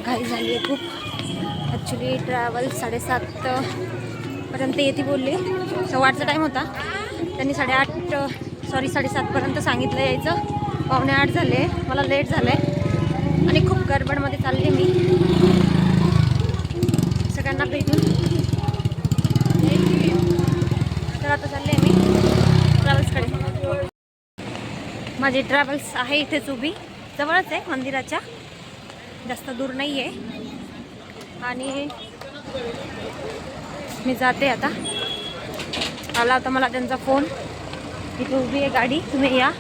घाई झाली आहे खूप. ॲक्च्युली ट्रॅव्हल 7:30 पर्यंत येते बोलली. 8:15चा टाईम होता, त्यांनी 7:30पर्यंत सांगितलं यायचं. 7:45 झाले, मला लेट झालं आहे आणि खूप गडबडमध्ये चालले मी सगळ्यांना भेटून. तर आता चालले मी ट्रॅव्हल्सकडे. माझी ट्रॅव्हल्स आहे इथेच उभी, जवळच आहे मंदिराच्या, जास्त दूर नाही आहे. आणि मी जाते आता. आला होता मला त्यांचा फोन, इथे उभी आहे गाडी, तुम्ही या.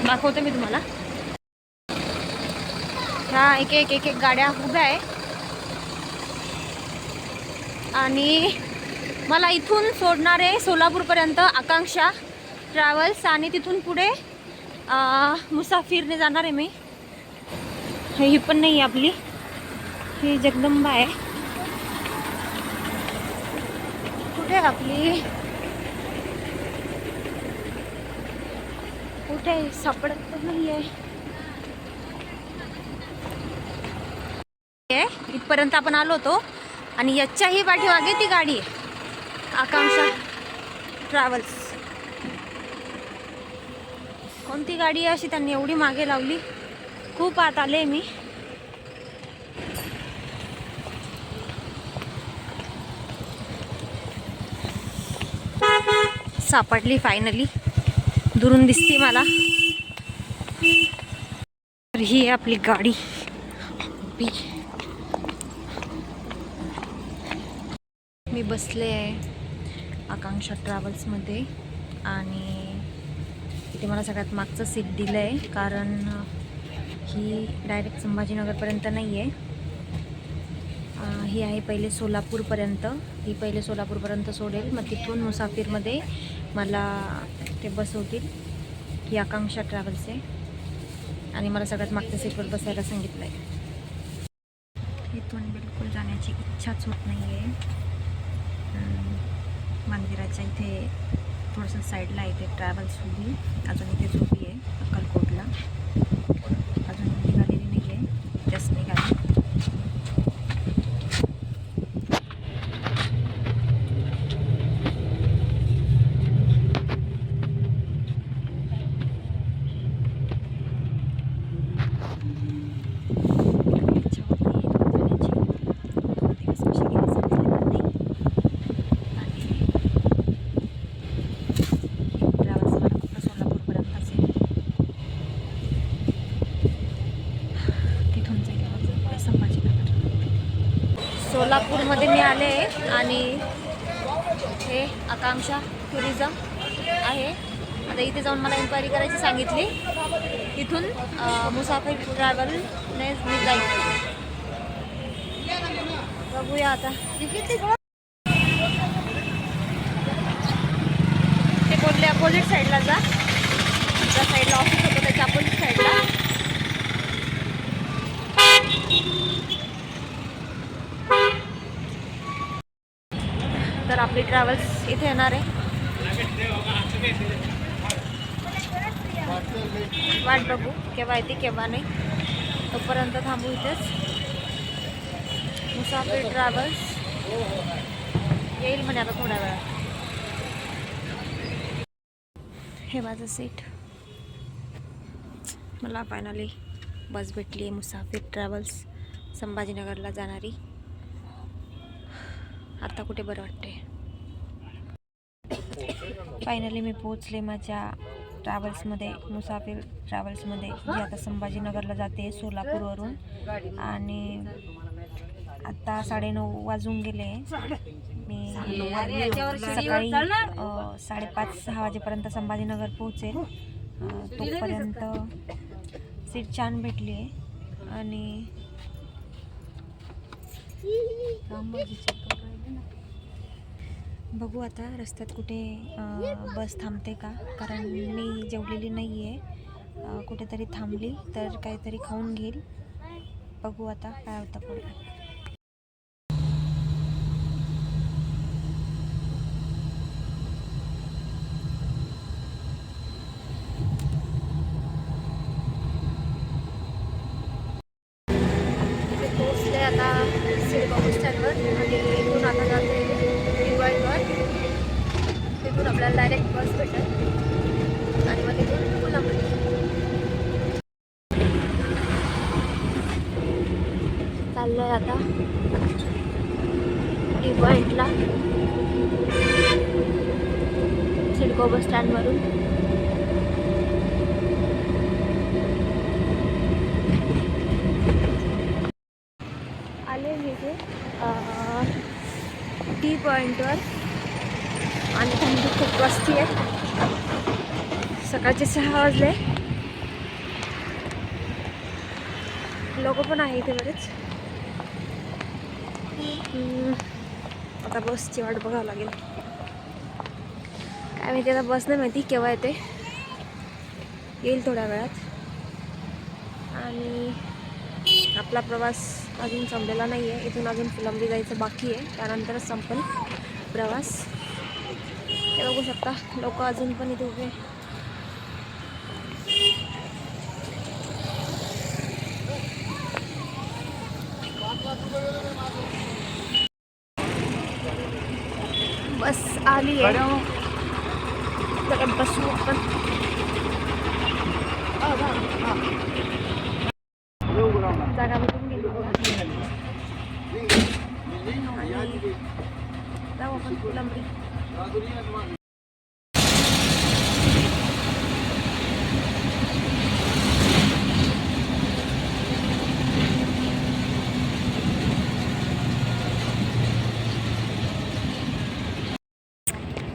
दाखवते मी तुम्हाला. ह्या एक एक गाड्या उभ्या आहे आणि मला इथून सोडणार आहे सोलापूरपर्यंत आकांक्षा ट्रॅव्हल्स, आणि तिथून पुढे मुसाफिरने जाणार आहे मी. ही पण नाही आपली, ही जगदंबा आहे. कुठे आपली, कुठे सापडत तर नाही आहे. इथपर्यंत आपण आलो होतो आणि याच्याही पाठीमागे ती गाडी आहे, आकांक्षा ट्रॅव्हल्स. कोणती गाडी आहे अशी त्यांनी एवढी मागे लावली. खूप आत आले मी. सापडली फायनली, दुरून दिसती मला. तर ही आहे आपली गाडी. मी बसले आहे आकांक्षा ट्रॅव्हल्समध्ये आणि इथे मला सगळ्यात मागचं सीट दिलं आहे, कारण ही डायरेक्ट संभाजीनगरपर्यंत नाही आहे. ही आहे पहिले सोलापूरपर्यंत. ही पहिले सोलापूरपर्यंत सोडेल, मग तिथून मुसाफिरमध्ये मला ते बसवतील. ही आकांक्षा ट्रॅव्हल्स आहे आणि मला सगळ्यात मागच्या सीटवर बसायला सांगितलं आहे. इथून बिलकुल जाण्याची इच्छाच होत नाही आहे. मंदिराच्या इथे थोडंसं साईडला इथे ट्रॅव्हल्स उभी, अजून इथेच उभी आहे अक्कलकोटला. अजून निघालेली नाही आहे, जस्ट निघाली. सोलापूरमध्ये मी आले आणि हे आकांक्षा टुरिझम आहे. आता इथे जाऊन मला इन्क्वायरी करायची सांगितली. इथून मुसाफिर ट्रॅव्हलने मी जाईल. बघूया आता. ते बोलले अपोजिट साईडला जा, ज्या साईडला ऑफिस होतं त्याच्या अपोजिट साईडला. तर आपली ट्रॅव्हल्स इथे येणार आहे. वाट बघू केव्हा येते केव्हा नाही, तोपर्यंत थांबू इथेच. मुसाफिर ट्रॅव्हल्स येईल म्हणे आता थोड्या वेळात. हे माझं सीट. मला फायनली बस भेटली आहे, मुसाफिर ट्रॅव्हल्स संभाजीनगरला जाणारी. आता कुठे बरं वाटते. फायनली मी पोहोचले माझ्या ट्रॅव्हल्समध्ये, मुसाफिर ट्रॅव्हल्समध्ये, जी आता संभाजीनगरला जाते सोलापूरवरून. आणि आता 9:30 वाजून गेले. मी सकाळी 5:30-6 वाजेपर्यंत संभाजीनगर पोहोचेल. तोपर्यंत सीट छान भेटली आहे आणि बघू आता रस्त्यात कुठे बस थांबते का, कारण मी जेवलेली नाही आहे. कुठेतरी थांबली तर काहीतरी खाऊन घेईल. बघू आता काय होतं पुढे. आता सिडको बस स्टँडवर आणि इथून आता जाते दिवाळीवर. तिथून आपल्याला डायरेक्ट बस भेटेल आणि मग तिथून फुलंब्री. चाललोय आता टी पॉइंटला सिडको बस स्टँडवरून. आले मी इथे टी पॉइंटवर आणि थंडी खूप वाजती आहे. सकाळचे 6 वाजले. लोक पण आहे इथे बरेच. आता बसची वाट बघावं लागेल. काय माहिती आता बस नाही माहिती केव्हा येते. येईल थोड्या वेळात. आणि आपला प्रवास अजून संपलेला नाही आहे. इथून अजून फुलंब्री जायचं बाकी आहे. त्यानंतरच संपेल प्रवास. हे बघू शकता लोक अजून पण इथे उभे. बस आली आहे. तर बसू आपण. जागा भेटून गेली. जाऊ आपण फुलंब्री.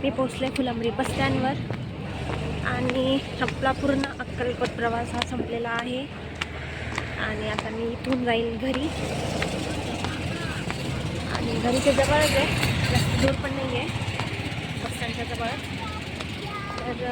मी पोचले फुलंब्री बस स्टँडवर आणि आपला पूर्ण अक्कलकोट प्रवास हा संपलेला आहे. आणि आता मी इथून जाईल घरी. आणि घरीच्या जवळच आहे, जास्त दूर पण नाही आहे बस स्टँडच्या जवळ. तर